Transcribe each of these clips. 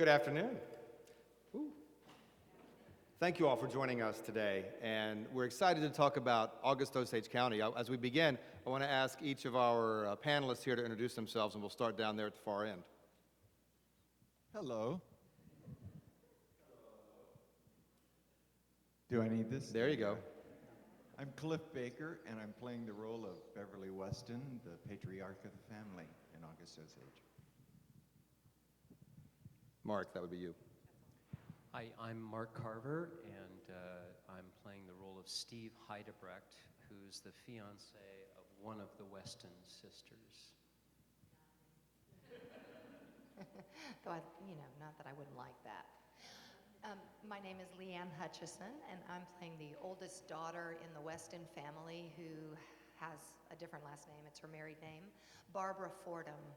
Good afternoon. Ooh. Thank you all for joining us today, and we're excited to talk about August Osage County. As we begin, I want to ask each of our panelists here to introduce themselves, and we'll start down there at the far end. Hello. Do I need this? There you go. I'm Cliff Baker, and I'm playing the role of Beverly Weston, the patriarch of the family in August Osage. Mark, that would be you. Hi, I'm Mark Carver, and I'm playing the role of Steve Heidebrecht, who's the fiance of one of the Weston sisters. Though, not that I wouldn't like that. My name is Leanne Hutchison, and I'm playing the oldest daughter in the Weston family who has a different last name. It's her married name, Barbara Fordham.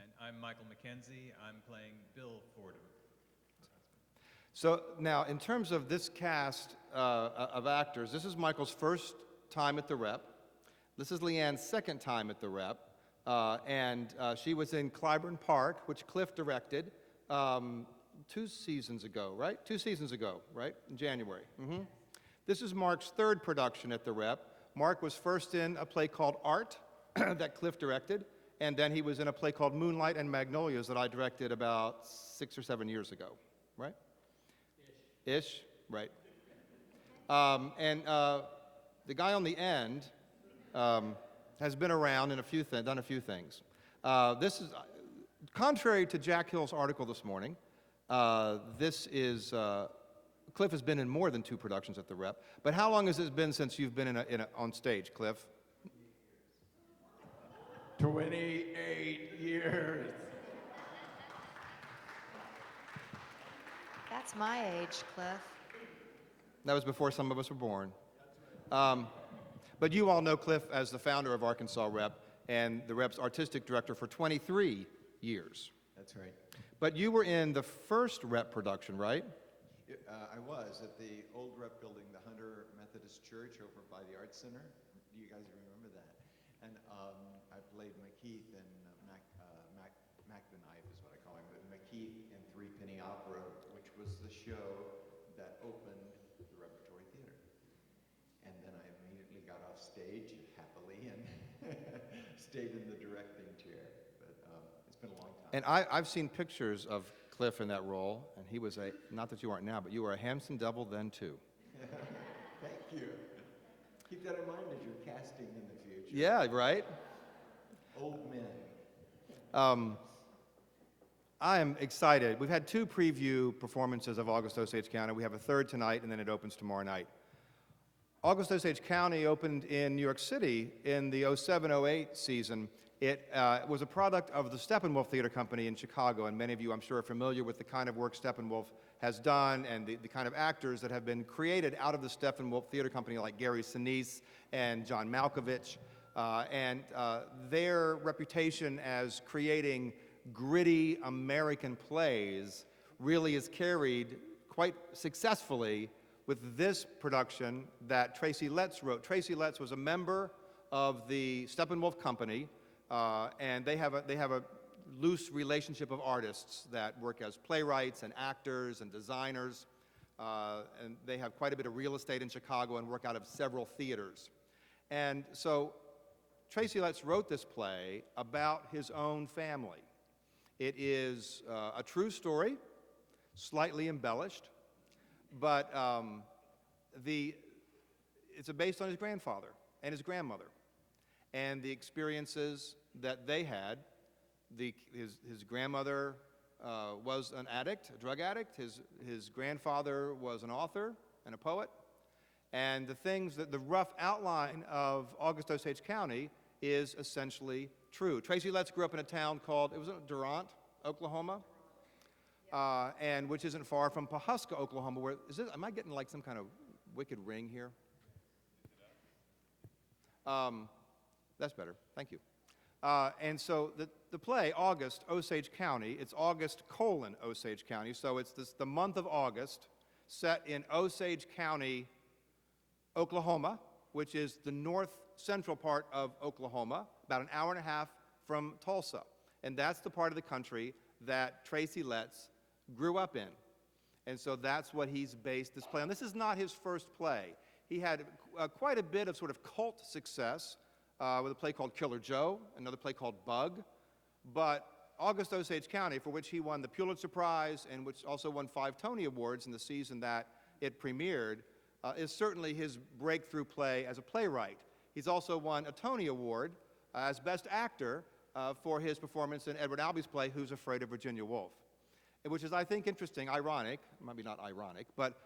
And I'm Michael McKenzie. I'm playing Bill Fordham. So now, in terms of this cast of actors, this is Michael's first time at the Rep. This is Leanne's second time at the Rep. And she was in Clyburn Park, which Cliff directed 2 seasons ago, right? 2 seasons ago, right? In January. Mm-hmm. This is Mark's third production at the Rep. Mark was first in a play called Art that Cliff directed, and then he was in a play called Moonlight and Magnolias that I directed about 6 or 7 years ago, right? Ish, right. The guy on the end has been around in done a few things. This is, contrary to Jack Hill's article this morning, Cliff has been in more than 2 productions at the Rep. But how long has it been since you've been on stage, Cliff? 28 years. That's my age, Cliff. That was before some of us were born. But you all know Cliff as the founder of Arkansas Rep and the Rep's artistic director for 23 years. That's right. But you were in the first Rep production, right? I was at the old Rep building, the Hunter Methodist Church over by the Arts Center. Do you guys remember that? And I played McKeith and Mac the Knife is what I call him, but McKeith in Three Penny Opera, which was the show that opened the Repertory Theatre. And then I immediately got off stage happily and stayed in the directing chair. But it's been a long time. And I've seen pictures of Cliff in that role, and he was not that you aren't now, but you were a handsome devil then too. Thank you. Keep that in mind as you're casting in the future. Yeah, right? Old men. I am excited. We've had 2 preview performances of August Osage County. We have a third tonight, and then it opens tomorrow night. August Osage County opened in New York City in the 07-08 season. It was a product of the Steppenwolf Theater Company in Chicago, and many of you, I'm sure, are familiar with the kind of work Steppenwolf has done and the kind of actors that have been created out of the Steppenwolf Theater Company, like Gary Sinise and John Malkovich, and their reputation as creating gritty American plays really is carried quite successfully with this production that Tracy Letts wrote. Tracy Letts was a member of the Steppenwolf Company, and they have a loose relationship of artists that work as playwrights and actors and designers, and they have quite a bit of real estate in Chicago and work out of several theaters. And so Tracy Letts wrote this play about his own family. It is a true story, slightly embellished, but it's based on his grandfather and his grandmother and the experiences that they had. His grandmother was an addict, a drug addict. His grandfather was an author and a poet. And the rough outline of August Osage County is essentially true. Tracy Letts grew up in a town called, Durant, Oklahoma, and which isn't far from Pawhuska, Oklahoma. Am I getting like some kind of wicked ring here? That's better. Thank you. And so the play, August, Osage County, it's August, Osage County. So it's the month of August set in Osage County, Oklahoma, which is the north central part of Oklahoma, about an hour and a half from Tulsa. And that's the part of the country that Tracy Letts grew up in. And so that's what he's based this play on. This is not his first play. He had quite a bit of sort of cult success with a play called Killer Joe, another play called Bug. But August Osage County, for which he won the Pulitzer Prize and which also won 5 Tony Awards in the season that it premiered, is certainly his breakthrough play as a playwright. He's also won a Tony Award as Best Actor for his performance in Edward Albee's play, Who's Afraid of Virginia Woolf? Which is, I think, interesting, ironic, maybe not ironic, but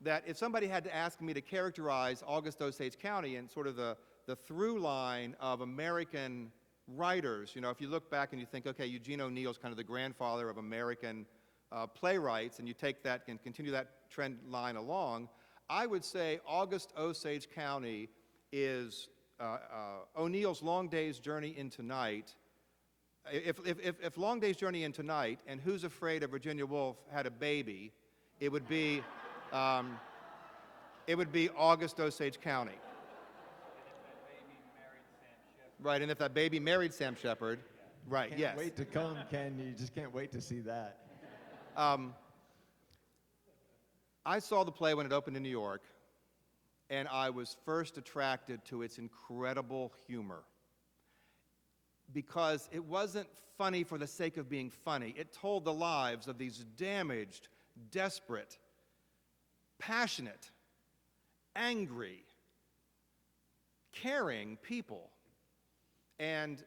that if somebody had to ask me to characterize August Osage County and sort of the through line of American writers, you know, if you look back and you think, okay, Eugene O'Neill's kind of the grandfather of American playwrights, and you take that and continue that trend line along, I would say August Osage County is O'Neill's Long Day's Journey into Night. If Long Day's Journey into Night and Who's Afraid of Virginia Woolf had a baby, it would be August Osage County. Right, and if that baby married Sam Shepard, right, Can't yes. wait to come, Ken. You just can't wait to see that. I saw the play when it opened in New York, and I was first attracted to its incredible humor. Because it wasn't funny for the sake of being funny. It told the lives of these damaged, desperate, passionate, angry, caring people. And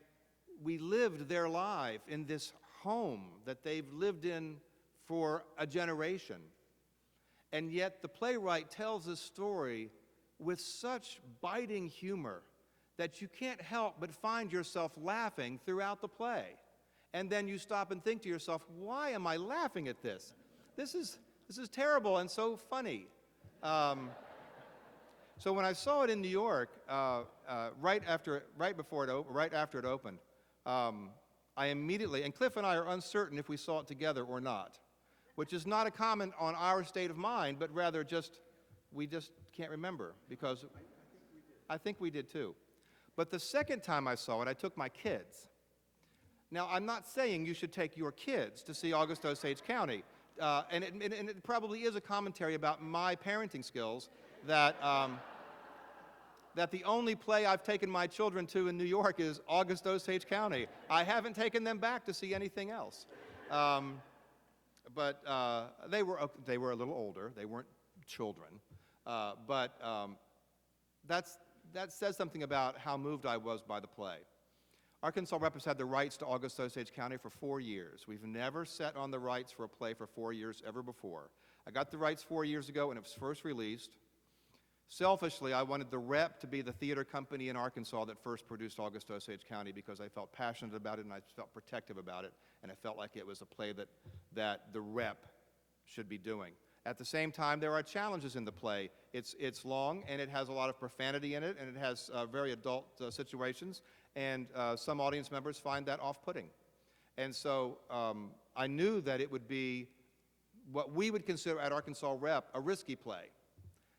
we lived their life in this home that they've lived in for a generation. And yet the playwright tells this story with such biting humor that you can't help but find yourself laughing throughout the play. And then you stop and think to yourself, why am I laughing at this? This is terrible and so funny. So when I saw it in New York, right after it opened, I immediately, and Cliff and I are uncertain if we saw it together or not, which is not a comment on our state of mind, but rather we just can't remember, because I think we did too. But the second time I saw it, I took my kids. Now, I'm not saying you should take your kids to see August Osage County, and it probably is a commentary about my parenting skills that the only play I've taken my children to in New York is August Osage County. I haven't taken them back to see anything else. But they were a little older. They weren't children. But that says something about how moved I was by the play. Arkansas Rep has had the rights to August Osage County for 4 years. We've never sat on the rights for a play for 4 years ever before. I got the rights 4 years ago when it was first released. Selfishly, I wanted the Rep to be the theater company in Arkansas that first produced August Osage County, because I felt passionate about it and I felt protective about it, and I felt like it was a play that the Rep should be doing. At the same time, there are challenges in the play. It's long, and it has a lot of profanity in it, and it has very adult situations, and some audience members find that off-putting. And so I knew that it would be what we would consider at Arkansas Rep a risky play.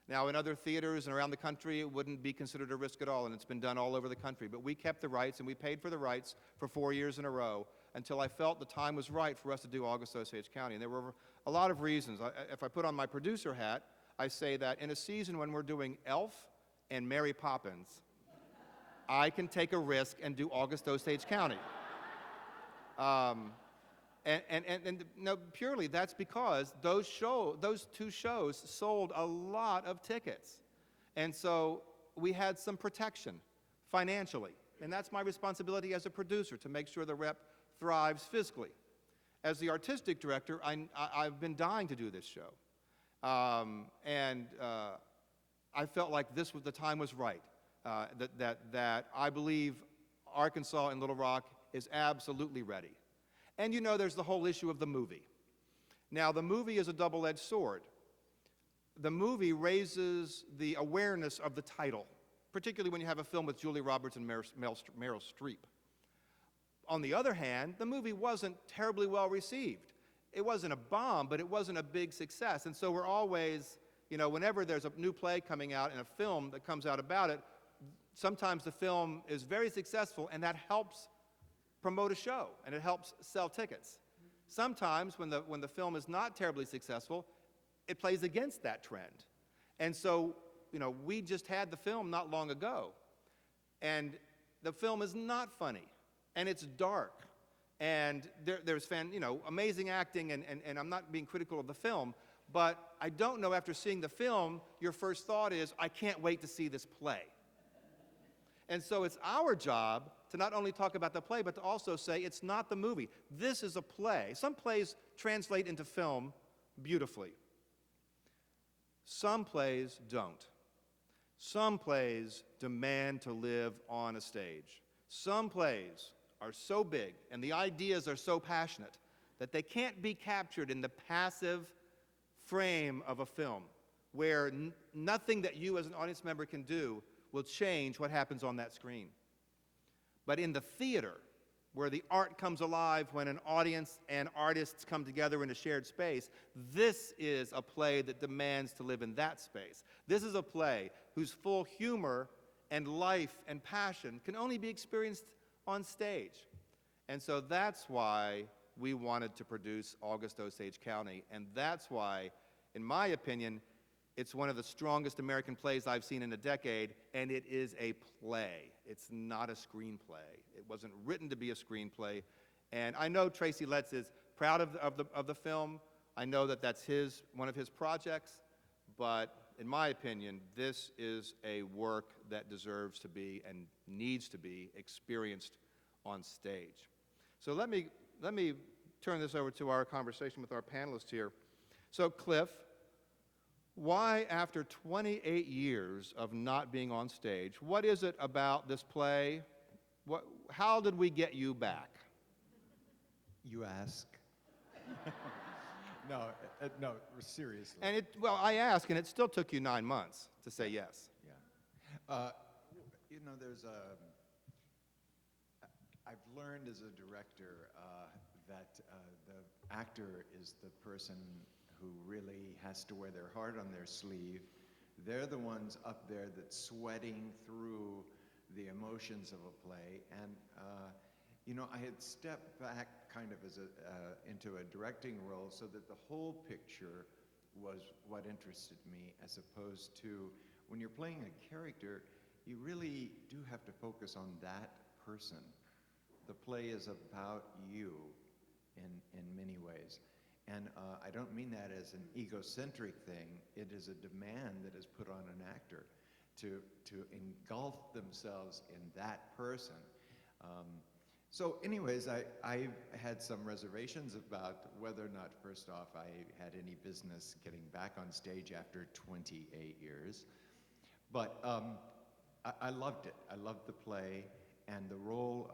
Now, in other theaters and around the country, it wouldn't be considered a risk at all, and it's been done all over the country. But we kept the rights, and we paid for the rights for 4 years in a row until I felt the time was right for us to do August Osage County. And there were a lot of reasons. If I put on my producer hat, I say that in a season when we're doing Elf and Mary Poppins, I can take a risk and do August Osage County. And no, purely that's because those two shows sold a lot of tickets. And so we had some protection financially. And that's my responsibility as a producer, to make sure the Rep thrives fiscally. As the artistic director, I've been dying to do this show. I felt like the time was right. That I believe Arkansas and Little Rock is absolutely ready. And you know, there's the whole issue of the movie. Now, the movie is a double-edged sword. The movie raises the awareness of the title, particularly when you have a film with Julia Roberts and Meryl Streep. On the other hand, the movie wasn't terribly well received. It wasn't a bomb, but it wasn't a big success. And so we're always, you know, whenever there's a new play coming out and a film that comes out about it, sometimes the film is very successful, and that helps promote a show, and it helps sell tickets. Sometimes when the film is not terribly successful, it plays against that trend. And so, we just had the film not long ago, and the film is not funny, and it's dark, and there's amazing acting, and I'm not being critical of the film, but I don't know, after seeing the film, your first thought is, I can't wait to see this play. And so it's our job to not only talk about the play, but to also say it's not the movie. This is a play. Some plays translate into film beautifully. Some plays don't. Some plays demand to live on a stage. Some plays are so big and the ideas are so passionate that they can't be captured in the passive frame of a film where nothing that you as an audience member can do will change what happens on that screen. But in the theater, where the art comes alive when an audience and artists come together in a shared space, this is a play that demands to live in that space. This is a play whose full humor and life and passion can only be experienced on stage. And so that's why we wanted to produce August Osage County, and that's why, in my opinion, it's one of the strongest American plays I've seen in a decade, and it is a play. It's not a screenplay. It wasn't written to be a screenplay. And I know Tracy Letts is proud of the film. I know that that's one of his projects. But in my opinion, this is a work that deserves to be and needs to be experienced on stage. So let me turn this over to our conversation with our panelists here. So Cliff, why, after 28 years of not being on stage, what is it about this play? How did we get you back? You ask. No, seriously. And I asked, and it still took you 9 months to say yes. Yeah. I've learned as a director that the actor is the person who really has to wear their heart on their sleeve. They're the ones up there that's sweating through the emotions of a play. And, I had stepped back kind of into a directing role so that the whole picture was what interested me, as opposed to when you're playing a character, you really do have to focus on that person. The play is about you in many ways. And I don't mean that as an egocentric thing. It is a demand that is put on an actor to engulf themselves in that person. So anyways, I had some reservations about whether or not, first off, I had any business getting back on stage after 28 years. But I loved it. I loved the play, and the role,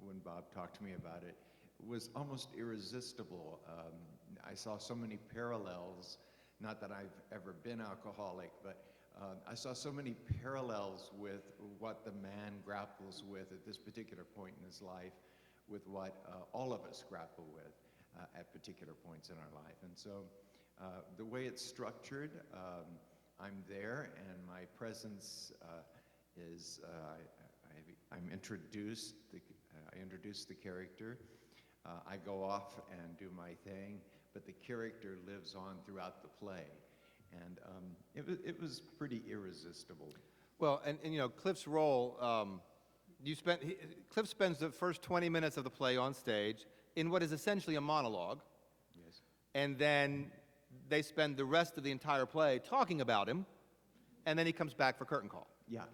when Bob talked to me about it, was almost irresistible. I saw so many parallels, not that I've ever been alcoholic, but I saw so many parallels with what the man grapples with at this particular point in his life, with what all of us grapple with at particular points in our life. And so the way it's structured, I'm there, and my presence is, I'm introduced, I introduce the character, I go off and do my thing, but the character lives on throughout the play. And it was pretty irresistible. Well, and Cliff's role, Cliff spends the first 20 minutes of the play on stage in what is essentially a monologue. Yes. And then they spend the rest of the entire play talking about him, and then he comes back for curtain call. Yeah.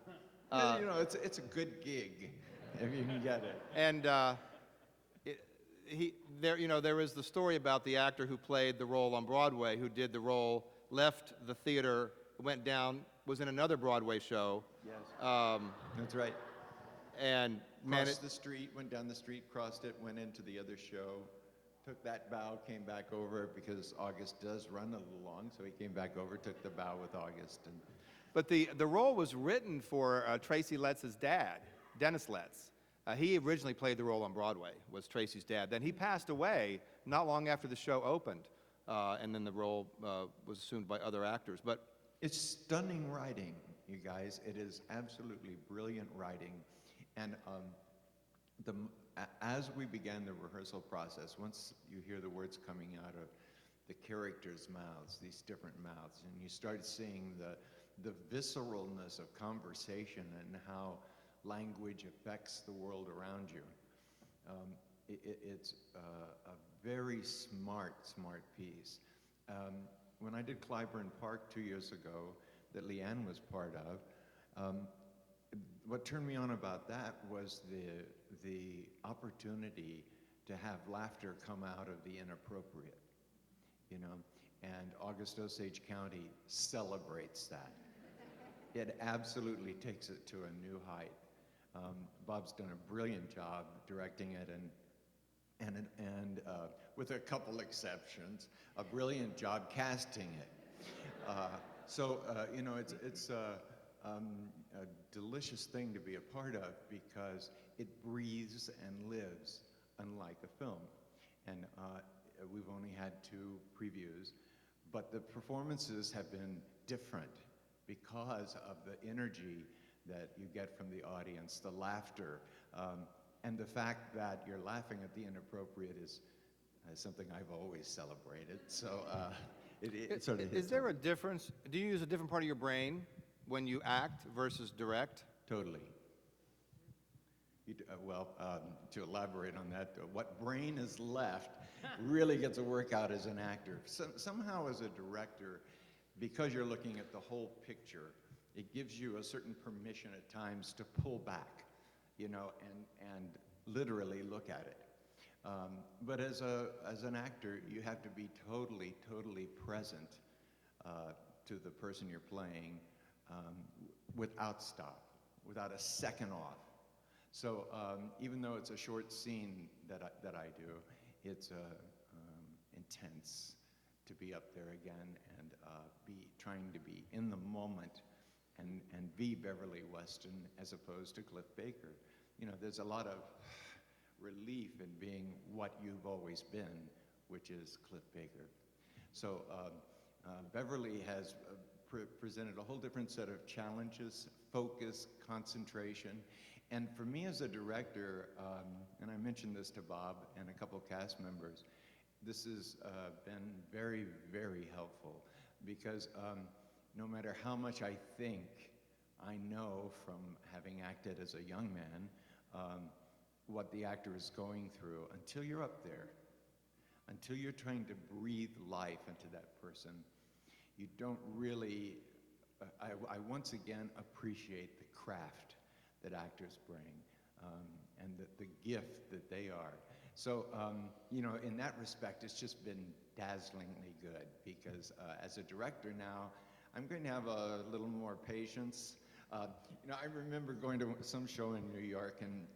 It's a good gig if you can get it. And there is the story about the actor who played the role on Broadway, who did the role, left the theater, went down, was in another Broadway show. Yes. That's right. And Crossed the street, went down the street, crossed it, went into the other show, took that bow, came back over, because August does run a little long, so he came back over, took the bow with August. But the role was written for Tracy Letts' dad, Dennis Letts. He originally played the role on Broadway, was Tracy's dad. Then he passed away not long after the show opened, and then the role was assumed by other actors. But it's stunning writing, you guys. It is absolutely brilliant writing. And as we began the rehearsal process, once you hear the words coming out of the characters' mouths, these different mouths, and you start seeing the visceralness of conversation and how language affects the world around you. It's a very smart piece. When I did Clybourne Park 2 years ago, that Leanne was part of, what turned me on about that was the opportunity to have laughter come out of the inappropriate, you know, and August Osage County celebrates that. It absolutely takes it to a new height. Bob's done a brilliant job directing it, and with a couple exceptions, a brilliant job casting it. You know, it's a delicious thing to be a part of because it breathes and lives unlike a film. And we've only had 2 previews, but the performances have been different because of the energy that you get from the audience, the laughter, and the fact that you're laughing at the inappropriate is something I've always celebrated. So it sort of hits Is there home. a difference? Do you use a different part of your brain when you act versus direct? Totally. To elaborate on that, what brain is left really gets a workout as an actor. Somehow as a director, because you're looking at the whole picture, it gives you a certain permission at times to pull back, you know, and literally look at it. But as an actor, you have to be totally present to the person you're playing without stop, without a second off. So even though it's a short scene that I do, it's intense to be up there again and be trying to be in the moment and be Beverly Weston as opposed to Cliff Baker. You know, there's a lot of relief in being what you've always been, which is Cliff Baker. So Beverly has presented a whole different set of challenges, focus, concentration. And for me as a director, and I mentioned this to Bob and a couple cast members, this has been very, very helpful because no matter how much I think I know from having acted as a young man, what the actor is going through, until you're up there, until you're trying to breathe life into that person, you don't really, I once again appreciate the craft that actors bring and the gift that they are. So, you know, in that respect, it's just been dazzlingly good because as a director now, I'm going to have a little more patience. You know, I remember going to some show in New York and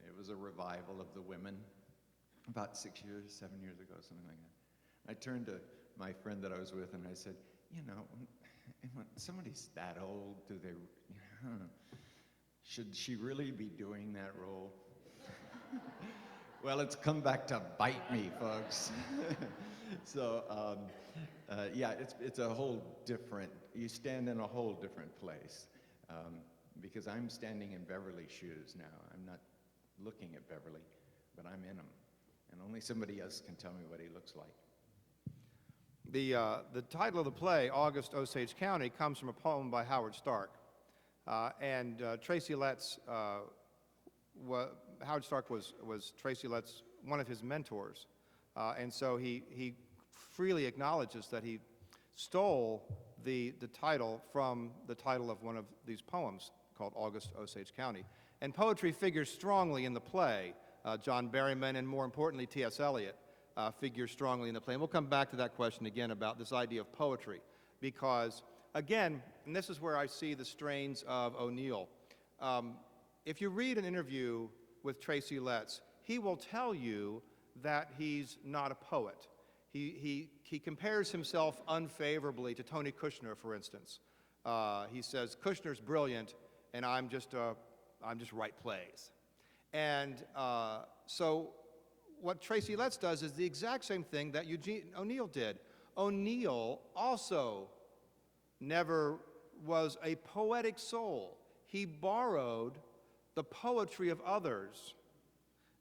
it was a revival of The Women about 7 years ago, something like that. I turned to my friend that I was with and I said, you know, when somebody's that old, do they, you know, should she really be doing that role? Well, it's come back to bite me, folks. So, yeah, it's a whole different, you stand in a whole different place. Because I'm standing in Beverly's shoes now. I'm not looking at Beverly, but I'm in him. And only somebody else can tell me what he looks like. The title of the play, August Osage County, comes from a poem by Howard Stark. Tracy Letts, Howard Stark was Tracy Letts' one of his mentors. And so he freely acknowledges that he stole the title from the title of one of these poems called August Osage County. And poetry figures strongly in the play. John Berryman and more importantly T.S. Eliot figure strongly in the play. And we'll come back to that question again about this idea of poetry because, again, and this is where I see the strains of O'Neill. If you read an interview with Tracy Letts, he will tell you that he's not a poet. He compares himself unfavorably to Tony Kushner, for instance. He says, Kushner's brilliant, and I'm just write plays. And so what Tracy Letts does is the exact same thing that Eugene O'Neill did. O'Neill also never was a poetic soul. He borrowed the poetry of others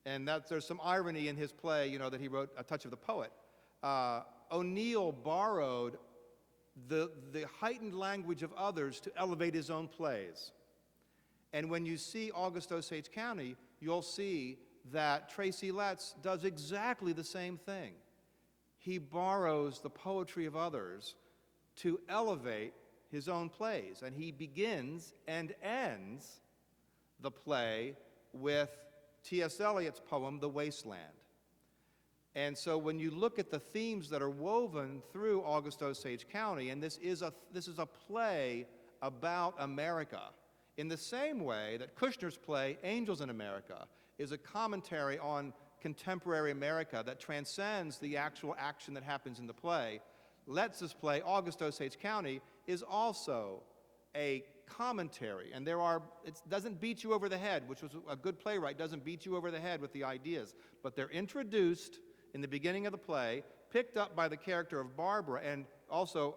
And there's some irony in his play, you know, that he wrote, A Touch of the Poet. O'Neill borrowed the heightened language of others to elevate his own plays. And when you see August Osage County, you'll see that Tracy Letts does exactly the same thing. He borrows the poetry of others to elevate his own plays. And he begins and ends the play with T.S. Eliot's poem, The Wasteland. And so when you look at the themes that are woven through August Osage County, and this is a play about America, in the same way that Kushner's play, Angels in America, is a commentary on contemporary America that transcends the actual action that happens in the play, Letts's play, August Osage County, is also a commentary. And it doesn't beat you over the head, which was a good playwright, doesn't beat you over the head with the ideas, but they're introduced in the beginning of the play, picked up by the character of Barbara and also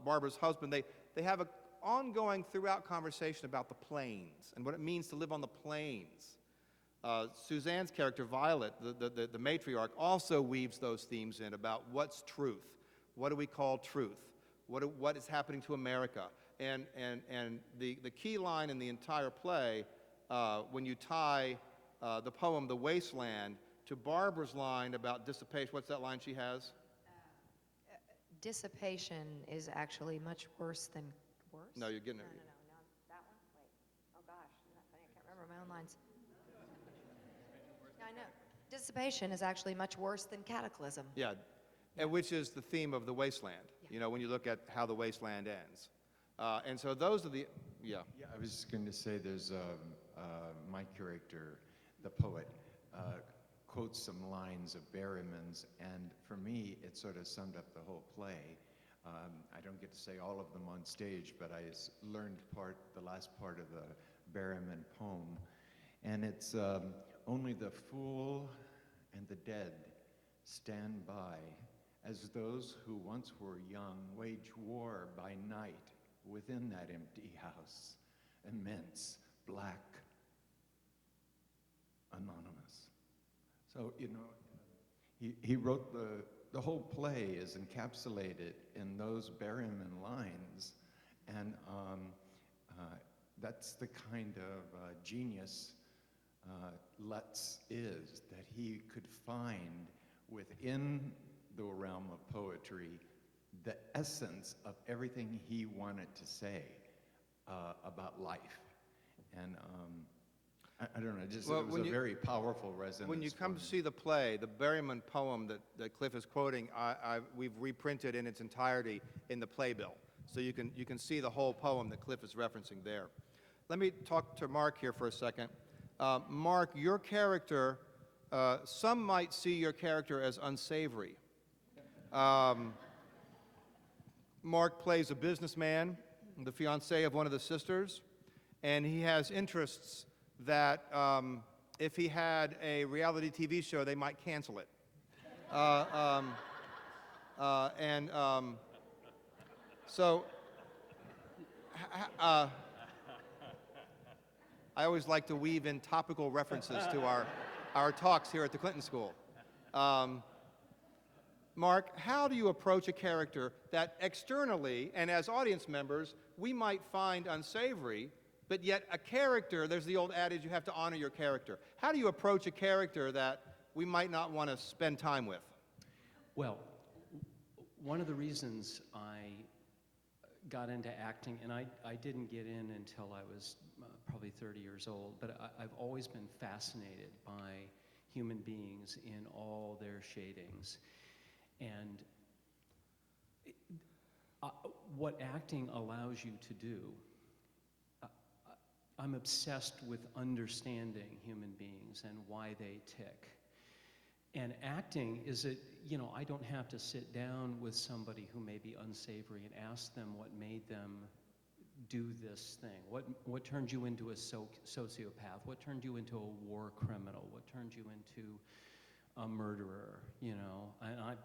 Barbara's husband. They have an ongoing throughout conversation about the plains and what it means to live on the plains. Suzanne's character, Violet, the matriarch, also weaves those themes in about what's truth, what do we call truth, what is happening to America. And the key line in the entire play, when you tie the poem The Wasteland to Barbara's line about dissipation, what's that line she has? Dissipation is actually much worse than worse. No, you're getting it. No. That one? Wait. Oh, gosh. Isn't that funny? I can't remember my own lines. I know. Dissipation is actually much worse than cataclysm. Yeah, and which is the theme of The Wasteland, you know, when you look at how The Wasteland ends. And so those are the, yeah. Yeah, I was just going to say there's my character, the poet, quotes some lines of Berryman's, and for me, it sort of summed up the whole play. I don't get to say all of them on stage, but I learned the last part of the Berryman poem, and it's only the fool and the dead stand by as those who once were young wage war by night within that empty house, immense, black, anonymous. So, you know, he wrote the whole play is encapsulated in those Berryman lines, and that's the kind of genius Letts is, that he could find within the realm of poetry the essence of everything he wanted to say about life. And I don't know, just it was a very powerful resonance. When you come to see the play, the Berryman poem that Cliff is quoting, we've reprinted in its entirety in the playbill. So you can see the whole poem that Cliff is referencing there. Let me talk to Mark here for a second. Mark, your character, some might see your character as unsavory. Mark plays a businessman, the fiancé of one of the sisters, and he has interests that if he had a reality TV show, they might cancel it. So I always like to weave in topical references to our talks here at the Clinton School. Mark, how do you approach a character that externally and as audience members we might find unsavory, but yet a character, there's the old adage, you have to honor your character. How do you approach a character that we might not want to spend time with? Well, one of the reasons I got into acting, and I didn't get in until I was probably 30 years old, but I've always been fascinated by human beings in all their shadings. And what acting allows you to do, I'm obsessed with understanding human beings and why they tick. And acting is I don't have to sit down with somebody who may be unsavory and ask them what made them do this thing. What turned you into a sociopath? What turned you into a war criminal? What turned you into a murderer? You know, and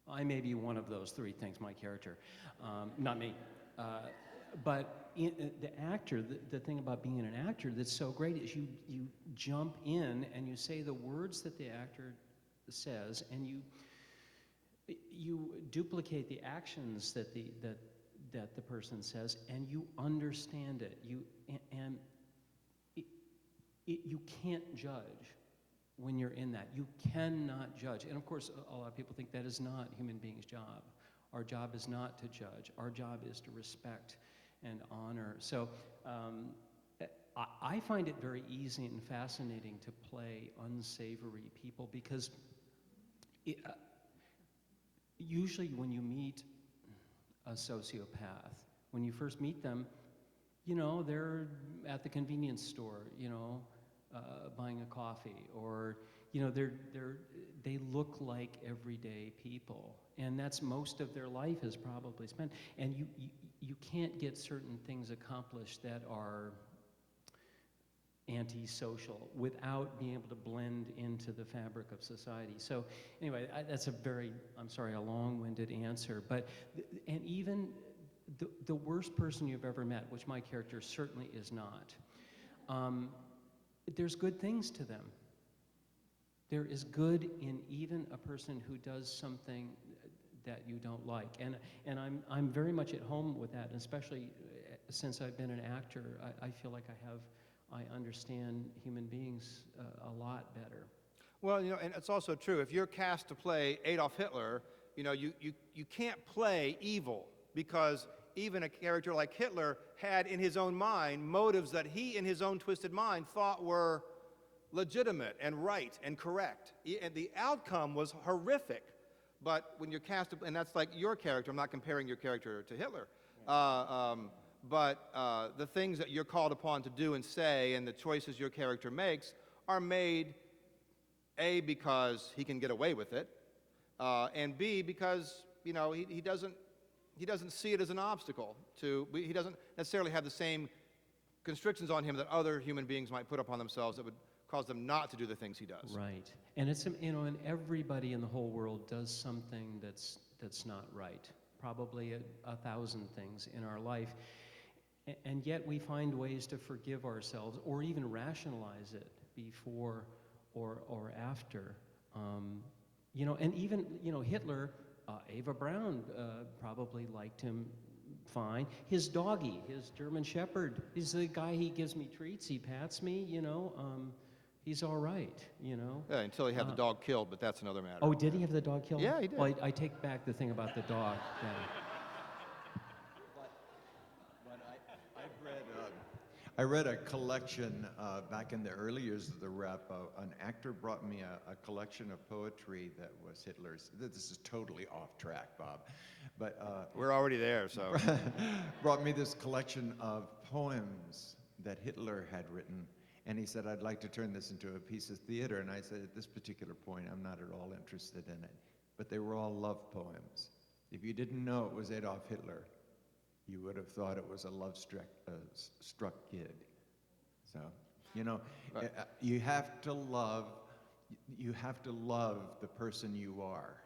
I may be one of those three things, my character, not me. But the actor, the thing about being an actor that's so great is you jump in and you say the words that the actor says, and you duplicate the actions that the person says, and you understand it. You can't judge when you're in that. You cannot judge. And of course, a lot of people think that is not human beings' job. Our job is not to judge. Our job is to respect and honor. So I find it very easy and fascinating to play unsavory people because usually when you meet a sociopath, when you first meet them, you know, they're at the convenience store, you know, buying a coffee, or, you know, they look like everyday people, and that's most of their life is probably spent. And you can't get certain things accomplished that are antisocial without being able to blend into the fabric of society. So anyway, that's a very, I'm sorry, a long-winded answer, but, and even the worst person you've ever met, which my character certainly is not, there's good things to them. There is good in even a person who does something that you don't like, and I'm very much at home with that, and especially since I've been an actor. I feel like I understand human beings a lot better. Well, you know, and it's also true. If you're cast to play Adolf Hitler, you know, you can't play evil, because even a character like Hitler had in his own mind motives that he, in his own twisted mind, thought were legitimate and right and correct. And the outcome was horrific. But when you're cast, and that's like your character, I'm not comparing your character to Hitler, but the things that you're called upon to do and say and the choices your character makes are made, A, because he can get away with it, and B, because, you know, he doesn't see it as an obstacle to, he doesn't necessarily have the same constrictions on him that other human beings might put upon themselves that would cause them not to do the things he does. Right. And it's, you know, and everybody in the whole world does something that's not right. Probably 1,000 things in our life. And yet we find ways to forgive ourselves or even rationalize it before or after. You know, and even, you know, Hitler, Ava Braun probably liked him fine. His doggy, his German Shepherd, he's the guy, he gives me treats, he pats me, you know, he's all right, you know. Yeah, until he had the dog killed, but that's another matter. Oh, did he have the dog killed? Yeah, he did. Well, I take back the thing about the dog. Yeah. I read a collection back in the early years of the rep. An actor brought me a collection of poetry that was Hitler's. This is totally off track, Bob, but We're already there, so. brought me this collection of poems that Hitler had written, and he said, "I'd like to turn this into a piece of theater." And I said, at this particular point, I'm not at all interested in it. But they were all love poems. If you didn't know it was Adolf Hitler, you would have thought it was a love-struck kid. So, you know, Right. you have to love the person you are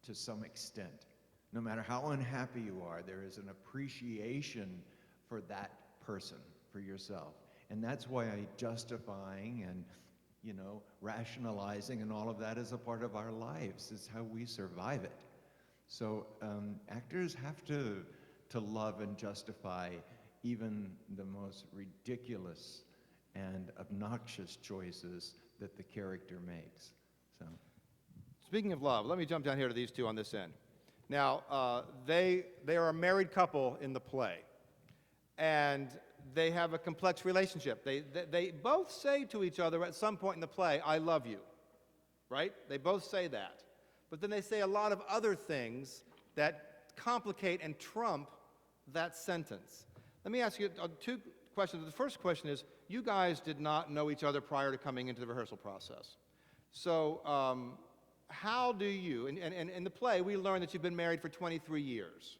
to some extent. No matter how unhappy you are, there is an appreciation for that person, for yourself. And that's why justifying and, you know, rationalizing and all of that is a part of our lives. It's how we survive it. So actors have to love and justify even the most ridiculous and obnoxious choices that the character makes. So, Speaking of love, let me jump down here to these two on this end. Now, they are a married couple in the play, and they have a complex relationship. They both say to each other at some point in the play, "I love you," right? They both say that. But then they say a lot of other things that complicate and trump that sentence. Let me ask you two questions. The first question is, you guys did not know each other prior to coming into the rehearsal process. So how do you, and in the play, we learn that you've been married for 23 years.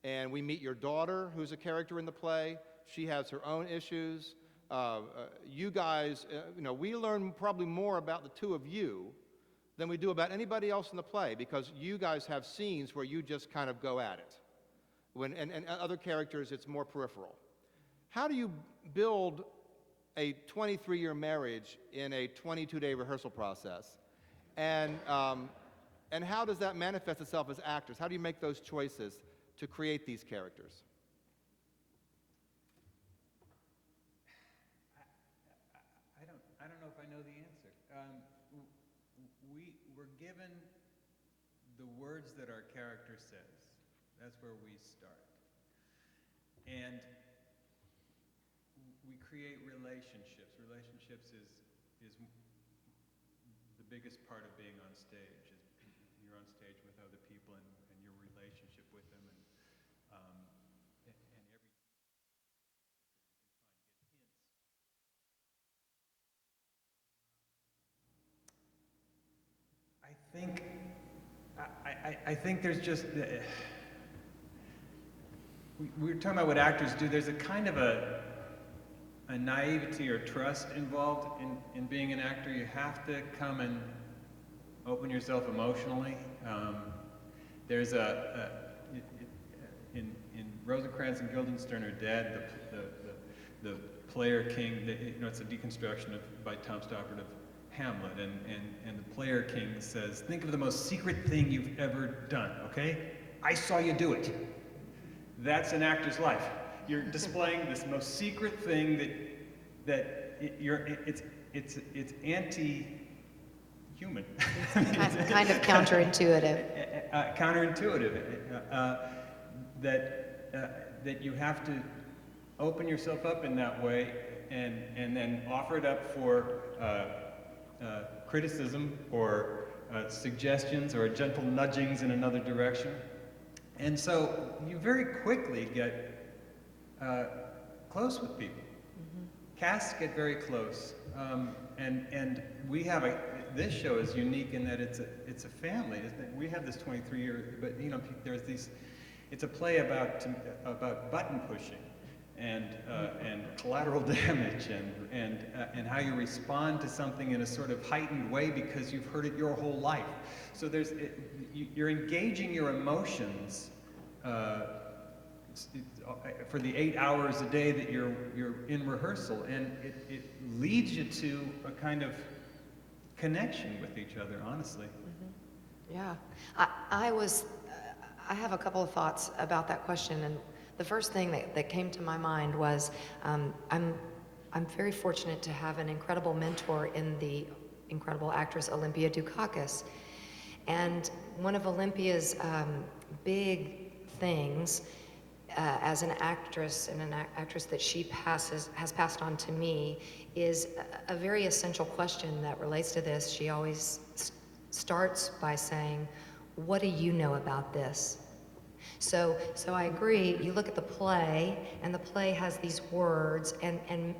And we meet your daughter, who's a character in the play. She has her own issues. You guys, you know, we learn probably more about the two of you than we do about anybody else in the play, because you guys have scenes where you just kind of go at it. and other characters, it's more peripheral. How do you build a 23-year marriage in a 22-day rehearsal process? And how does that manifest itself as actors? How do you make those choices to create these characters? I don't know if I know the answer. We're given the words that our character says. That's where we start. And we create relationships. Relationships is the biggest part of being on stage. Is you're on stage with other people and your relationship with them, and every you can find get hints. I think there's just we were talking about what actors do. There's a kind of a naivety or trust involved in being an actor. You have to come and open yourself emotionally. There's in Rosencrantz and Guildenstern Are Dead, the player king, it's a deconstruction by Tom Stoppard of Hamlet, and the player king says, think of the most secret thing you've ever done, okay? I saw you do it. That's an actor's life. You're displaying this most secret thing it's anti-human. Kind of counterintuitive. Counterintuitive. That you have to open yourself up in that way and then offer it up for criticism or suggestions or gentle nudgings in another direction. And so you very quickly get close with people. Mm-hmm. Casts get very close. And we have this show is unique in that it's a family. We have this 23-year, but there's these. It's a play about button pushing, and collateral damage, and how you respond to something in a sort of heightened way because you've heard it your whole life. So you're engaging your emotions for the 8 hours a day that you're in rehearsal, and it leads you to a kind of connection with each other, honestly. Mm-hmm. Yeah, I have a couple of thoughts about that question, and the first thing that came to my mind was I'm very fortunate to have an incredible mentor in the incredible actress Olympia Dukakis, and one of Olympia's big things as an actress and an actress that she has passed on to me is a very essential question that relates to this. She always starts by saying, what do you know about this? So I agree, you look at the play, and the play has these words, and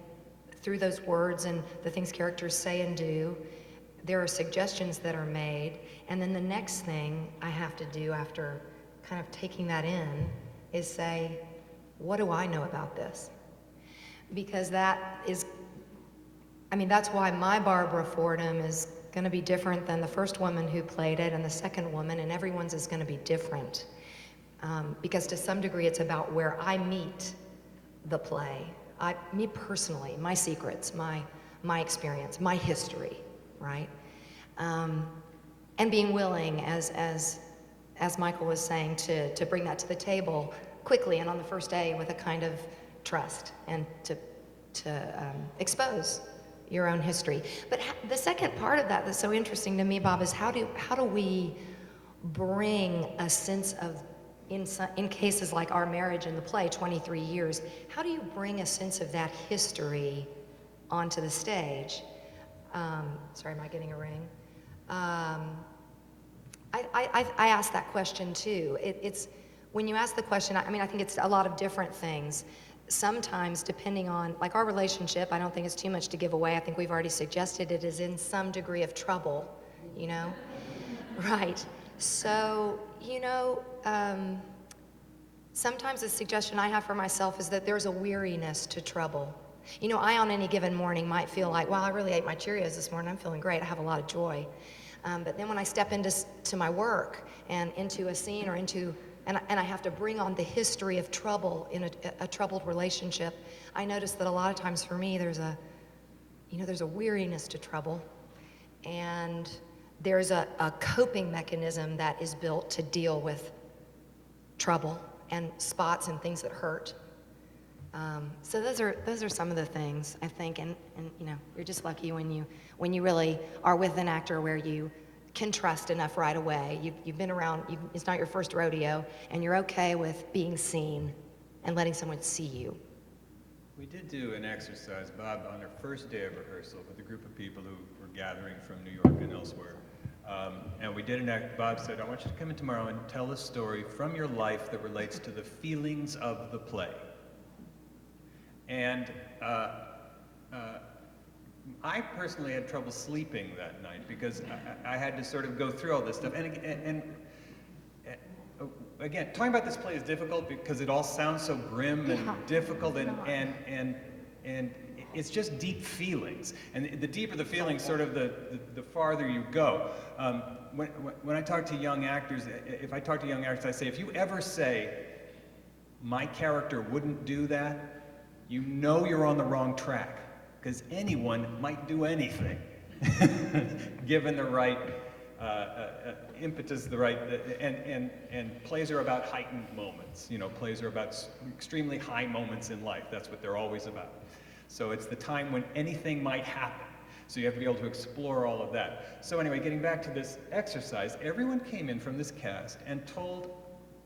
through those words and the things characters say and do, there are suggestions that are made, and then the next thing I have to do after kind of taking that in is say, what do I know about this? Because that's why my Barbara Fordham is going to be different than the first woman who played it and the second woman, and everyone's is going to be different. Because to some degree it's about where I meet the play. Me personally, my secrets, my experience, my history, right? And being willing, as Michael was saying, to bring that to the table quickly and on the first day with a kind of trust and to expose your own history. But the second part of that that's so interesting to me, Bob, is how do we bring a sense of, in cases like our marriage in the play, 23 years, how do you bring a sense of that history onto the stage? Sorry, am I getting a ring? I asked that question too. It's when you ask the question, I think it's a lot of different things. Sometimes, depending on, like our relationship, I don't think it's too much to give away. I think we've already suggested it is in some degree of trouble, Right. So, sometimes the suggestion I have for myself is that there's a weariness to trouble. I on any given morning might feel like, wow, I really ate my Cheerios this morning. I'm feeling great. I have a lot of joy. But then when I step into my work and into a scene or into and I have to bring on the history of trouble in a troubled relationship, I notice that a lot of times for me there's a weariness to trouble, and there's a coping mechanism that is built to deal with trouble and spots and things that hurt. So those are some of the things I think, and you're just lucky when you really are with an actor where you can trust enough right away. You've been around. It's not your first rodeo, and you're okay with being seen and letting someone see you. We did do an exercise, Bob, on our first day of rehearsal with a group of people who were gathering from New York and elsewhere. And we did an act. Bob said, I want you to come in tomorrow and tell a story from your life that relates to the feelings of the play. And I personally had trouble sleeping that night because I had to sort of go through all this stuff. And again, talking about this play is difficult because it all sounds so grim and difficult, and it's just deep feelings. And the deeper the feelings, sort of the farther you go. When I talk to young actors, if I talk to young actors, I say, if you ever say, my character wouldn't do that, you know you're on the wrong track, because anyone might do anything, given the right impetus, the right, and plays are about heightened moments. Plays are about extremely high moments in life. That's what they're always about. So it's the time when anything might happen. So you have to be able to explore all of that. So anyway, getting back to this exercise, everyone came in from this cast and told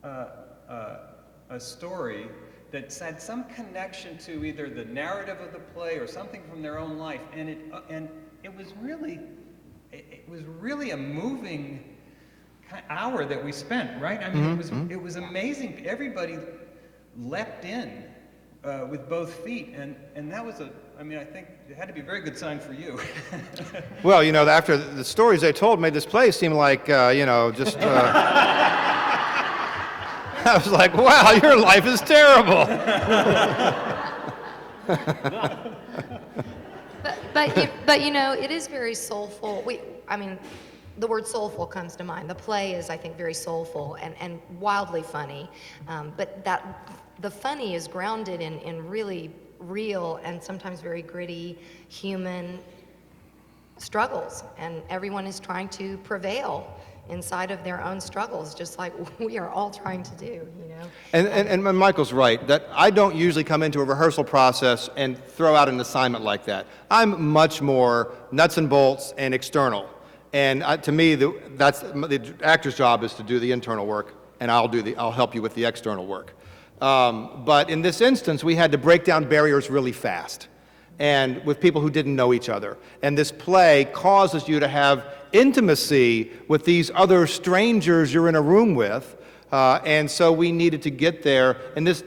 a story that had some connection to either the narrative of the play or something from their own life, and it was really a moving hour that we spent, right? I mean, it was amazing. Everybody leapt in with both feet, and that was I think it had to be a very good sign for you. Well, after the stories they told made this play seem like, just... I was like, wow, your life is terrible. But it is very soulful. The word soulful comes to mind. The play is, I think, very soulful and wildly funny. But the funny is grounded in really real and sometimes very gritty human struggles. And everyone is trying to prevail inside of their own struggles, just like we are all trying to do, And Michael's right, that I don't usually come into a rehearsal process and throw out an assignment like that. I'm much more nuts and bolts and external. And to me, that's the actor's job is to do the internal work, and I'll help you with the external work. But in this instance, we had to break down barriers really fast, and with people who didn't know each other. And this play causes you to have intimacy with these other strangers you're in a room with, and so we needed to get there. And this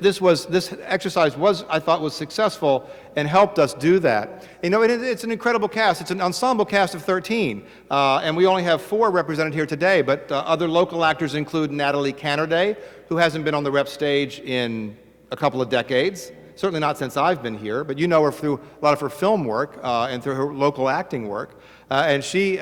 exercise I thought was successful and helped us do that. It's an incredible cast. It's an ensemble cast of 13, and we only have 4 represented here today. But other local actors include Natalie Cannerday, who hasn't been on the rep stage in a couple of decades. Certainly not since I've been here, but you know her through a lot of her film work and through her local acting work. And she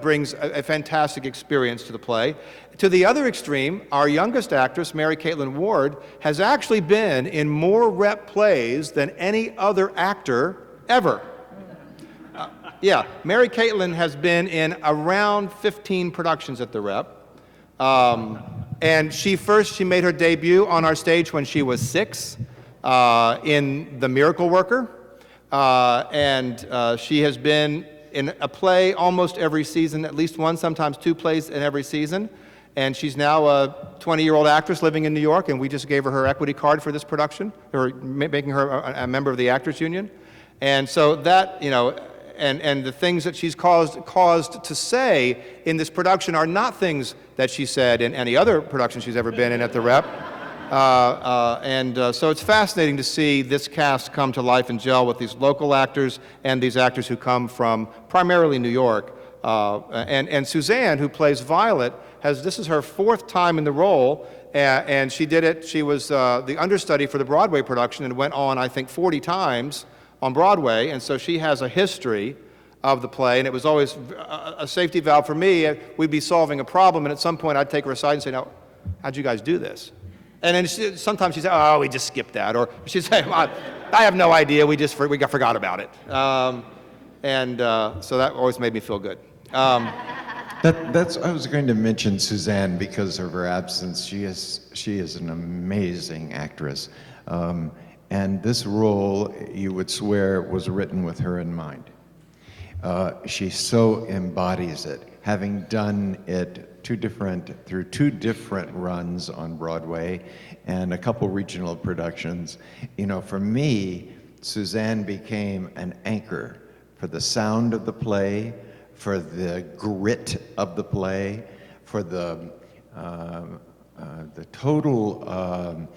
brings a fantastic experience to the play. To the other extreme, our youngest actress, Mary Caitlin Ward, has actually been in more rep plays than any other actor ever. Mary Caitlin has been in around 15 productions at the rep. And she made her debut on our stage when she was 6. In The Miracle Worker, and she has been in a play almost every season, at least one, sometimes 2 plays in every season, and she's now a 20-year-old actress living in New York, and we just gave her her equity card for this production, or making her a member of the Actors Union. And so that, and the things that she's caused to say in this production are not things that she said in any other production she's ever been in at the rep. So it's fascinating to see this cast come to life and gel with these local actors and these actors who come from primarily New York. And Suzanne, who plays Violet, this is her 4th time in the role, and she did it. She was the understudy for the Broadway production and went on, I think, 40 times on Broadway, and so she has a history of the play, and it was always a safety valve for me. We'd be solving a problem, and at some point I'd take her aside and say, "Now, how'd you guys do this? And then sometimes she'd say, oh, we just skipped that. Or she'd say, I have no idea, we forgot about it. So that always made me feel good. I was going to mention Suzanne because of her absence. She is an amazing actress. And this role, you would swear, was written with her in mind. She so embodies it, having done it through two different runs on Broadway and a couple regional productions. You know, for me, Suzanne became an anchor for the sound of the play, for the grit of the play, for the total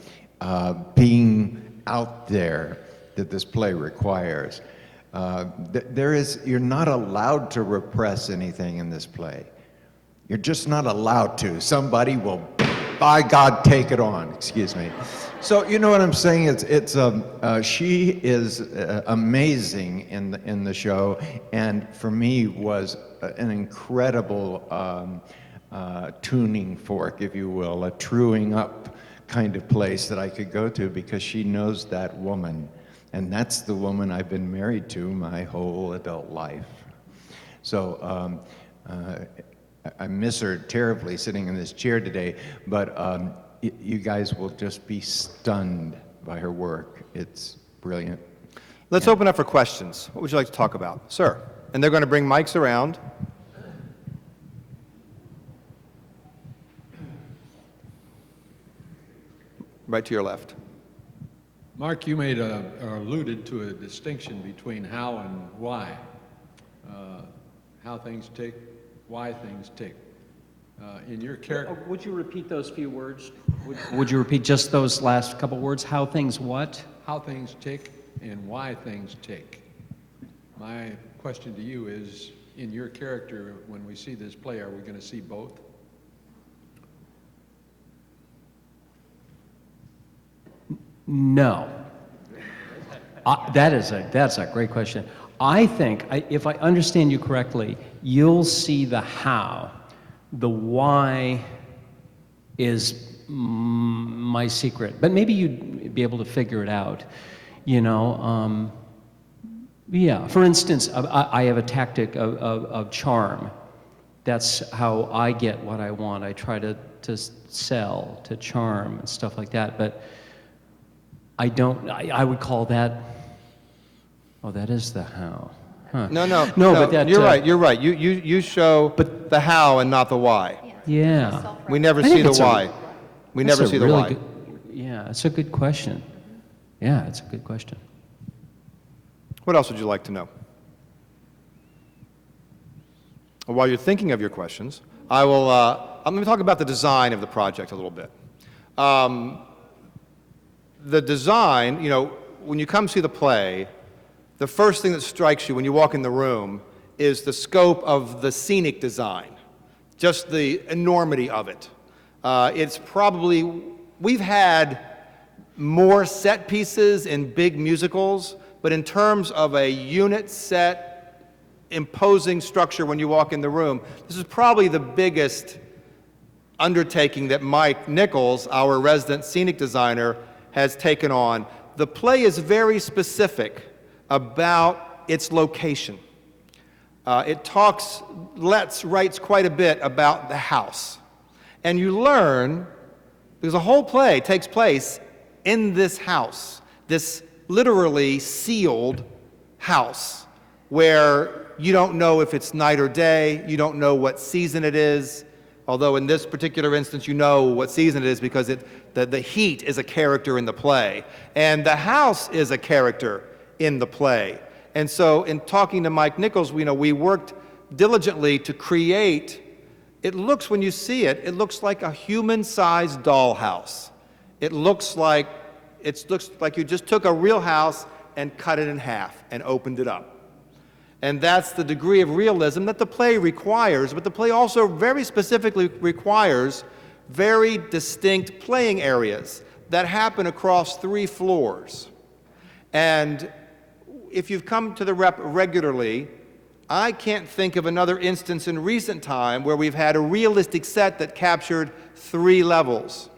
being out there that this play requires. You're not allowed to repress anything in this play. You're just not allowed to. Somebody will, by God, take it on. Excuse me. So you know what I'm saying? She is amazing in the show, and for me was an incredible tuning fork, if you will, a truing up kind of place that I could go to, because she knows that woman, and that's the woman I've been married to my whole adult life. So I miss her terribly sitting in this chair today, but you guys will just be stunned by her work. It's brilliant. Let's open up for questions. What would you like to talk about? Sir. And they're going to bring mics around. Right to your left. Mark, you made or alluded to a distinction between how and why. How things tick, why things tick. In your character... Would you repeat those few words? Would you repeat just those last couple words? How things what? How things tick and why things tick. My question to you is, in your character, when we see this play, are we going to see both? No. That's a great question. I think, if I understand you correctly, you'll see the how. The why is my secret, but maybe you'd be able to figure it out. You know, yeah. For instance, I have a tactic of charm. That's how I get what I want. I try to sell, to charm, and stuff like that. But I don't. I would call that. Oh, that is the how. Huh. No, but that, you're right. You're right. You show the how and not the why. Yeah. We never I think see the it's why. We never see the really why. Good, yeah, it's a good question. Yeah, it's a good question. What else would you like to know? Well, while you're thinking of your questions, I'm going to talk about the design of the project a little bit. The design, you know, when you come see the play, the first thing that strikes you when you walk in the room is the scope of the scenic design, just the enormity of it. It's probably, we've had more set pieces in big musicals, but in terms of a unit set, imposing structure when you walk in the room, this is probably the biggest undertaking that Mike Nichols, our resident scenic designer, has taken on. The play is very specific about its location. It writes quite a bit about the house. And you learn, because the whole play takes place in this house, this literally sealed house, where you don't know if it's night or day, you don't know what season it is, although in this particular instance you know what season it is because the heat is a character in the play, and the house is a character in the play. And so in talking to Mike Nichols, we worked diligently to create, it looks, when you see it, it looks like a human-sized dollhouse. It looks like you just took a real house and cut it in half and opened it up. And that's the degree of realism that the play requires, but the play also very specifically requires very distinct playing areas that happen across 3 floors. And if you've come to the Rep regularly, I can't think of another instance in recent time where we've had a realistic set that captured 3 levels.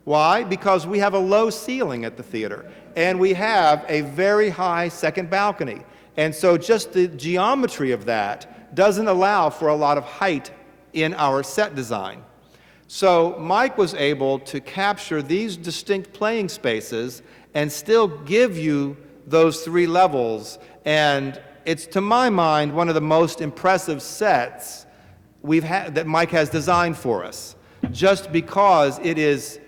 Why? Because we have a low ceiling at the theater, and we have a very high second balcony. And so just the geometry of that doesn't allow for a lot of height in our set design. So Mike was able to capture these distinct playing spaces and still give you those 3 levels, and it's, to my mind, one of the most impressive sets we've had that Mike has designed for us, just because it is,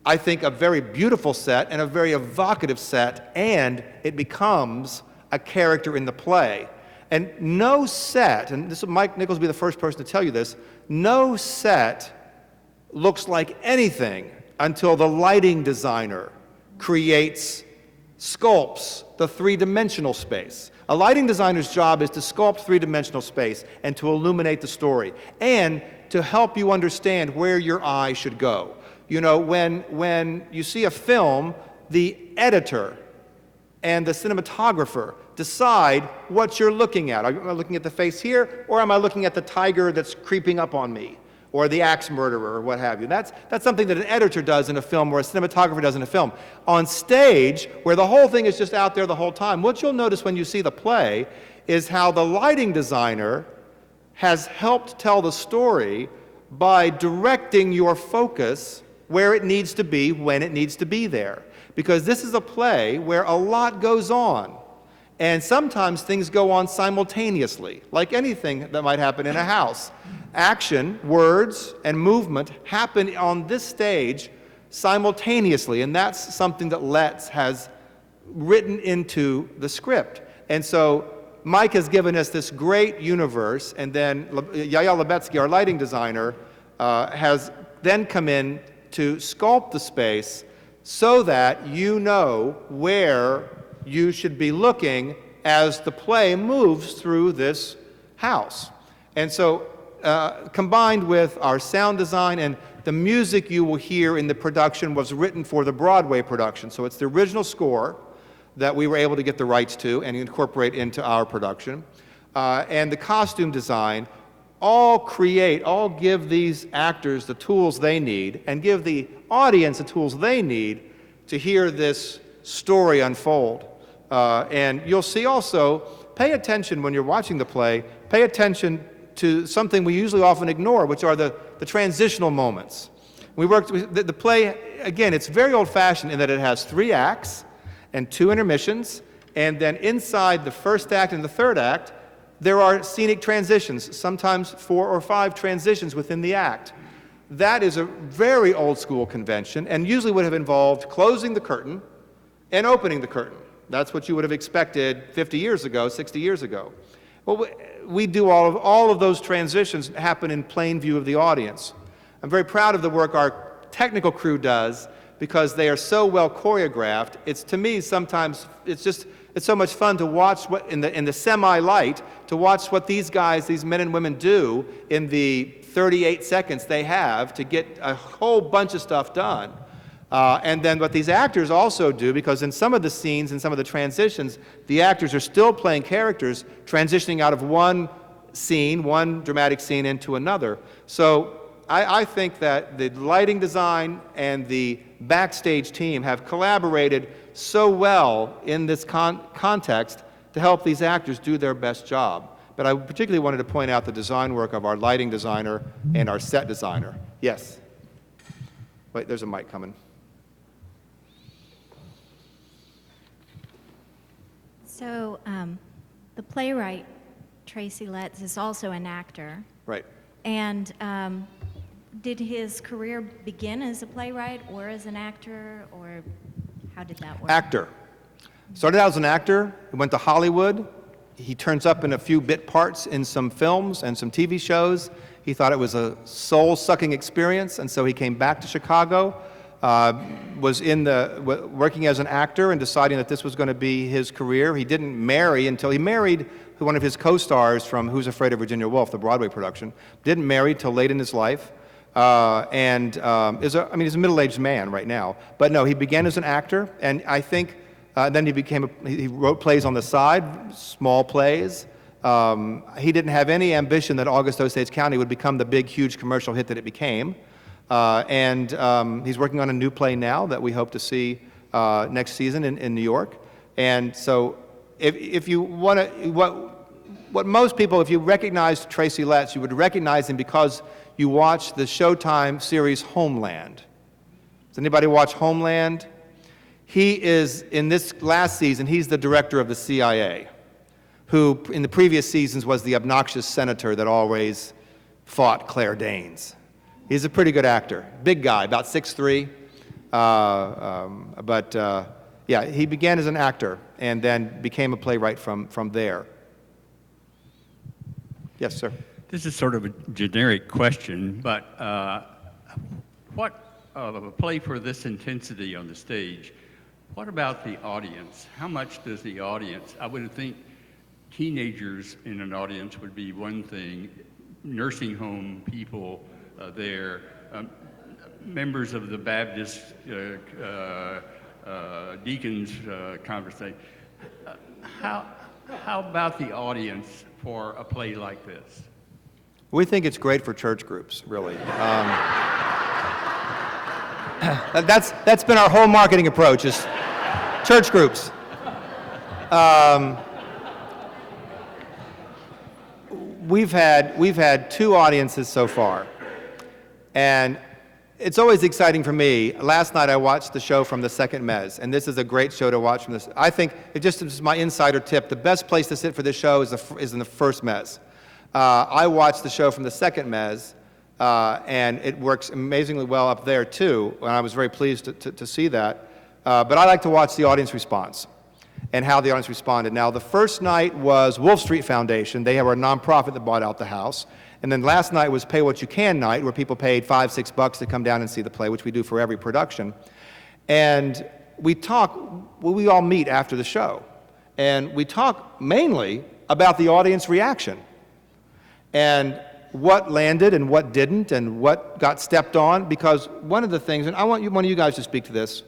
I think, a very beautiful set and a very evocative set, and it becomes a character in the play. And no set, and this Mike Nichols will be the first person to tell you this, no set looks like anything until the lighting designer sculpts the 3-dimensional space. A lighting designer's job is to sculpt 3-dimensional space and to illuminate the story and to help you understand where your eye should go. You know, when you see a film, the editor and the cinematographer decide what you're looking at. Am I looking at the face here, or am I looking at the tiger that's creeping up on me, or the axe murderer, or what have you? That's something that an editor does in a film, or a cinematographer does in a film. On stage, where the whole thing is just out there the whole time, what you'll notice when you see the play is how the lighting designer has helped tell the story by directing your focus where it needs to be, when it needs to be there. Because this is a play where a lot goes on, and sometimes things go on simultaneously, like anything that might happen in a house. Action, words, and movement happen on this stage simultaneously, and that's something that Letts has written into the script. And so Mike has given us this great universe, and then Yaya Lebetsky, our lighting designer, has then come in to sculpt the space so that you know where you should be looking as the play moves through this house. And so combined with our sound design, and the music you will hear in the production was written for the Broadway production. So it's the original score that we were able to get the rights to and incorporate into our production. And the costume design, all give these actors the tools they need and give the audience the tools they need to hear this story unfold. And you'll see also, pay attention when you're watching the play, pay attention to something we usually often ignore, which are the transitional moments. The play, again, it's very old-fashioned in that it has 3 acts and 2 intermissions, and then inside the first act and the third act, there are scenic transitions, sometimes 4 or 5 transitions within the act. That is a very old-school convention, and usually would have involved closing the curtain and opening the curtain. That's what you would have expected 50 years ago, 60 years ago. Well, we do all of those transitions happen in plain view of the audience. I'm very proud of the work our technical crew does because they are so well choreographed. It's, to me, sometimes it's so much fun to watch what in the semi-light, to watch what these guys, these men and women do in the 38 seconds they have to get a whole bunch of stuff done. And then what these actors also do, because in some of the scenes and some of the transitions, the actors are still playing characters, transitioning out of one scene, one dramatic scene, into another. So I think that the lighting design and the backstage team have collaborated so well in this context to help these actors do their best job. But I particularly wanted to point out the design work of our lighting designer and our set designer. Yes? Wait, there's a mic coming. So the playwright, Tracy Letts, is also an actor. Right. And did his career begin as a playwright or as an actor, or how did that work? Actor. Started out as an actor, he went to Hollywood. He turns up in a few bit parts in some films and some TV shows. He thought it was a soul-sucking experience, and so he came back to Chicago, was working as an actor and deciding that this was going to be his career. He didn't marry until he married one of his co-stars from Who's Afraid of Virginia Woolf, the Broadway production. Didn't marry till late in his life, and he's a middle-aged man right now. But no, he began as an actor, and I think then he wrote plays on the side, small plays, He didn't have any ambition that August Osage County would become the big, huge commercial hit that it became. He's working on a new play now that we hope to see next season in New York. And so if you want to, what most people, if you recognize Tracy Letts, you would recognize him because you watch the Showtime series Homeland. Does anybody watch Homeland? He is, in this last season, he's the director of the CIA, who in the previous seasons was the obnoxious senator that always fought Claire Danes. He's a pretty good actor. Big guy, about 6'3". Yeah, he began as an actor and then became a playwright from there. Yes, sir. This is sort of a generic question, but what of a play for this intensity on the stage, what about the audience? How much does the audience, I would think teenagers in an audience would be one thing, nursing home people there, members of the Baptist deacons conversation. How about the audience for a play like this? We think it's great for church groups, really. That's been our whole marketing approach, is church groups. We've had 2 audiences so far, and it's always exciting for me. Last night I watched the show from the second mezz, and this is a great show to watch from this. I think it just is my insider tip. The best place to sit for this show is in the first mezz. I watched the show from the second mezz, and it works amazingly well up there too, and I was very pleased to see that. But I like to watch the audience response and how the audience responded. Now, the first night was Wolf Street Foundation. They were a nonprofit that bought out the house. And then last night was Pay What You Can night, where people paid $5, $6 to come down and see the play, which we do for every production. And we all meet after the show. And we talk mainly about the audience reaction and what landed and what didn't and what got stepped on. Because one of the things, and I want one of you guys to speak to this,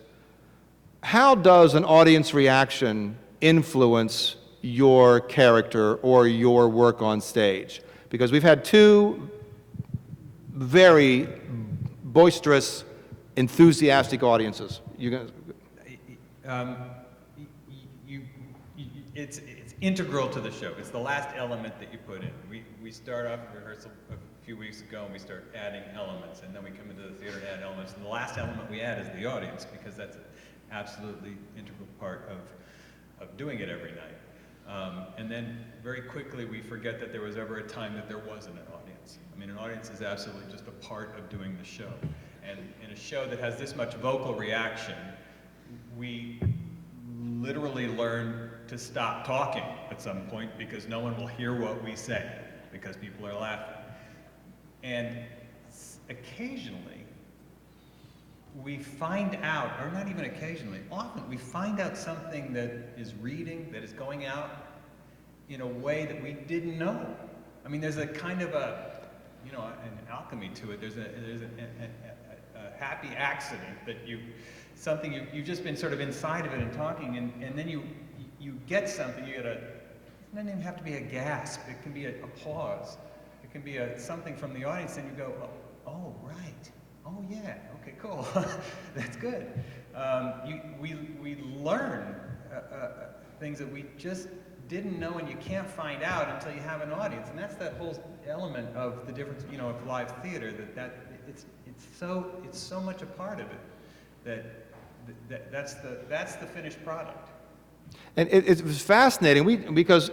how does an audience reaction influence your character or your work on stage? Because we've had 2 very boisterous, enthusiastic audiences. You guys? It's integral to the show. It's the last element that you put in. We start off rehearsal a few weeks ago and we start adding elements, and then we come into the theater and add elements. And the last element we add is the audience, because that's an absolutely integral part of doing it every night. And then very quickly we forget that there was ever a time that there wasn't an audience. I mean, an audience is absolutely just a part of doing the show. And in a show that has this much vocal reaction, we literally learn to stop talking at some point because no one will hear what we say because people are laughing. And occasionally we find out, or not even occasionally, often we find out something that is reading, that is going out in a way that we didn't know. I mean, there's a kind of an alchemy to it. There's a happy accident that you've just been sort of inside of it and talking, and then you get something. It doesn't even have to be a gasp. It can be a pause. It can be something from the audience, and you go, oh, right. Oh, yeah. Okay, cool. That's good. We learn things that we just didn't know, and you can't find out until you have an audience. And that's that whole element of the difference, of live theater. It's so much a part of it that's the finished product. And it was fascinating because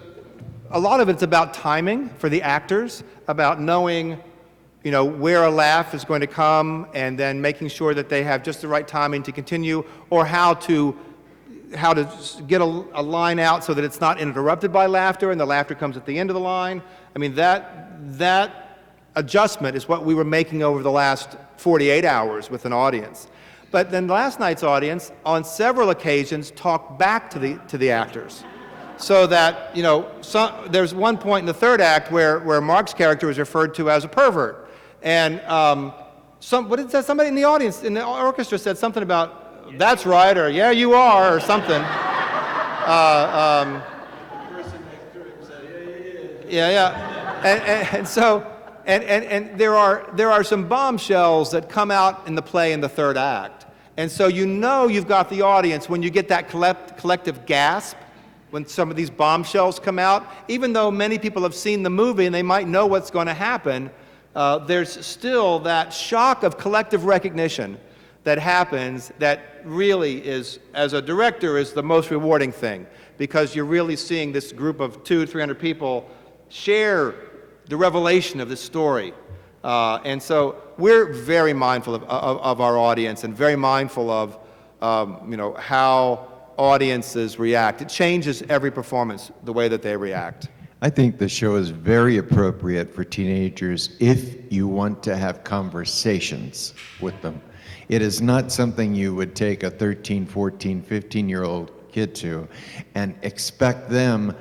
a lot of it's about timing for the actors, about knowing where a laugh is going to come and then making sure that they have just the right timing to continue, or how to get a line out so that it's not interrupted by laughter and the laughter comes at the end of the line. I mean, that adjustment is what we were making over the last 48 hours with an audience. But then last night's audience, on several occasions, talked back to the actors. So that, there's one point in the third act where Mark's character is referred to as a pervert. And somebody in the audience, in the orchestra, said something about, that's right, or yeah, you are, or something. The person next to him said, yeah, he is. Yeah. And so, and there are some bombshells that come out in the play in the third act. And so you know you've got the audience when you get that collective gasp when some of these bombshells come out. Even though many people have seen the movie and they might know what's going to happen, there's still that shock of collective recognition that happens that really is, as a director, is the most rewarding thing, because you're really seeing this group of 200-300 people share the revelation of this story. And so we're very mindful of our audience and very mindful of how audiences react. It changes every performance, the way that they react. I think the show is very appropriate for teenagers if you want to have conversations with them. It is not something you would take a 13, 14, 15-year-old kid to and expect them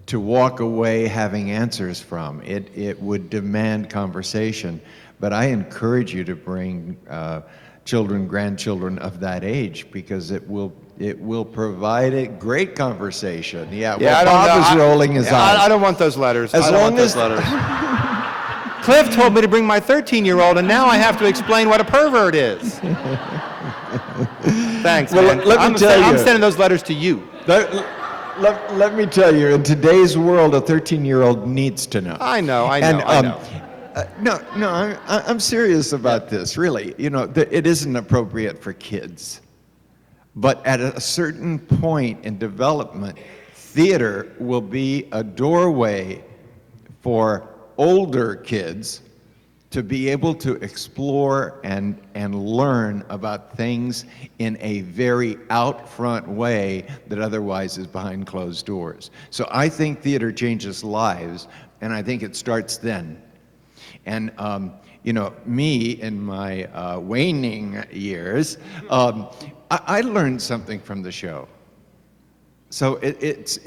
to walk away having answers from. It would demand conversation. But I encourage you to bring children, grandchildren of that age, because it will provide a great conversation. Yeah, well, Bob is rolling his eyes. I don't want those letters. As I don't long want those as- letters. Cliff told me to bring my 13-year-old, and now I have to explain what a pervert is. Thanks, Well, man. let me tell you. I'm sending those letters to you. Let me tell you, in today's world, a 13-year-old needs to know. I know. I'm serious about this, really. It isn't appropriate for kids. But at a certain point in development, theater will be a doorway for older kids to be able to explore and learn about things in a very out front way that otherwise is behind closed doors. So I think theater changes lives, and I think it starts then. And me in my waning years, I learned something from the show. So it's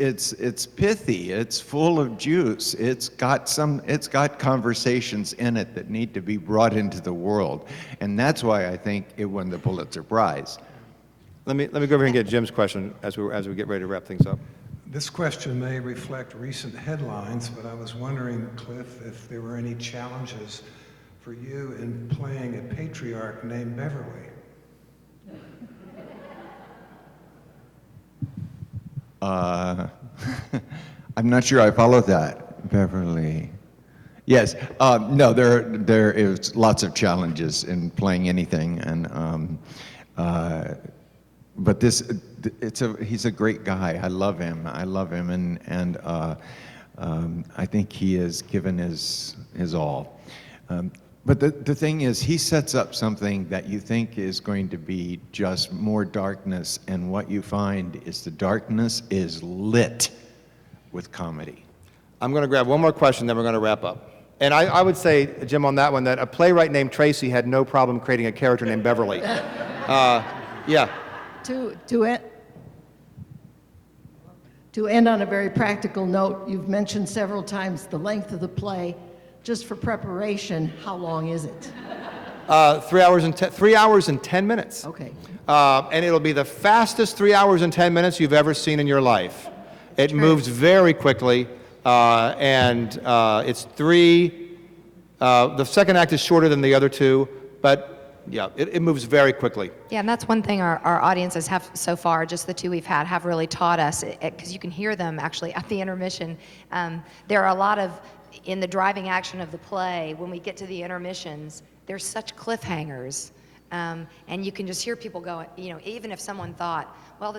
pithy. It's full of juice. It's got conversations in it that need to be brought into the world, and that's why I think it won the Pulitzer Prize. Let me go over here and get Jim's question as we get ready to wrap things up. This question may reflect recent headlines, but I was wondering, Cliff, if there were any challenges for you in playing a patriarch named Beverly. I'm not sure I followed that. Beverly. Yes. No, there is lots of challenges in playing anything, and but he's a great guy. I love him, and I think he has given his all. But the thing is, he sets up something that you think is going to be just more darkness, and what you find is the darkness is lit with comedy. I'm going to grab one more question, then we're going to wrap up. And I would say, Jim, on that one, that a playwright named Tracy had no problem creating a character named Beverly. Yeah. To end on a very practical note, you've mentioned several times the length of the play. Just for preparation, how long is it? 3 hours and 10 minutes. Okay. And it'll be the fastest 3 hours and 10 minutes you've ever seen in your life. It moves very quickly, and it's the second act is shorter than the other two, but yeah, it moves very quickly. Yeah, and that's one thing our audiences have so far, just the two we've had, have really taught us, because you can hear them actually at the intermission. There are a lot of, in the driving action of the play, when we get to the intermissions, there's such cliffhangers, and you can just hear people go, even if someone thought, well,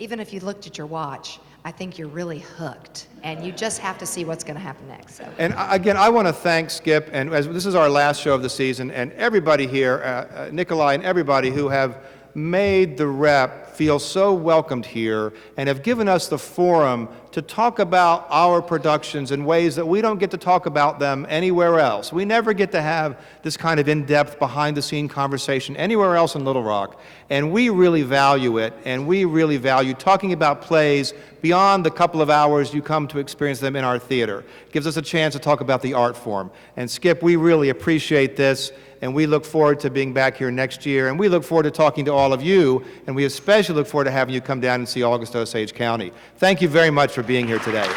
even if you looked at your watch, I think you're really hooked, and you just have to see what's going to happen next. So. And again, I want to thank Skip, and as this is our last show of the season, and everybody here, Nikolai and everybody who have made the Rep feel so welcomed here and have given us the forum to talk about our productions in ways that we don't get to talk about them anywhere else. We never get to have this kind of in-depth, behind-the-scene conversation anywhere else in Little Rock, and we really value it, and we really value talking about plays beyond the couple of hours you come to experience them in our theater. It gives us a chance to talk about the art form. And Skip, we really appreciate this, and we look forward to being back here next year, and we look forward to talking to all of you, and we especially look forward to having you come down and see August Osage County. Thank you very much for being here today.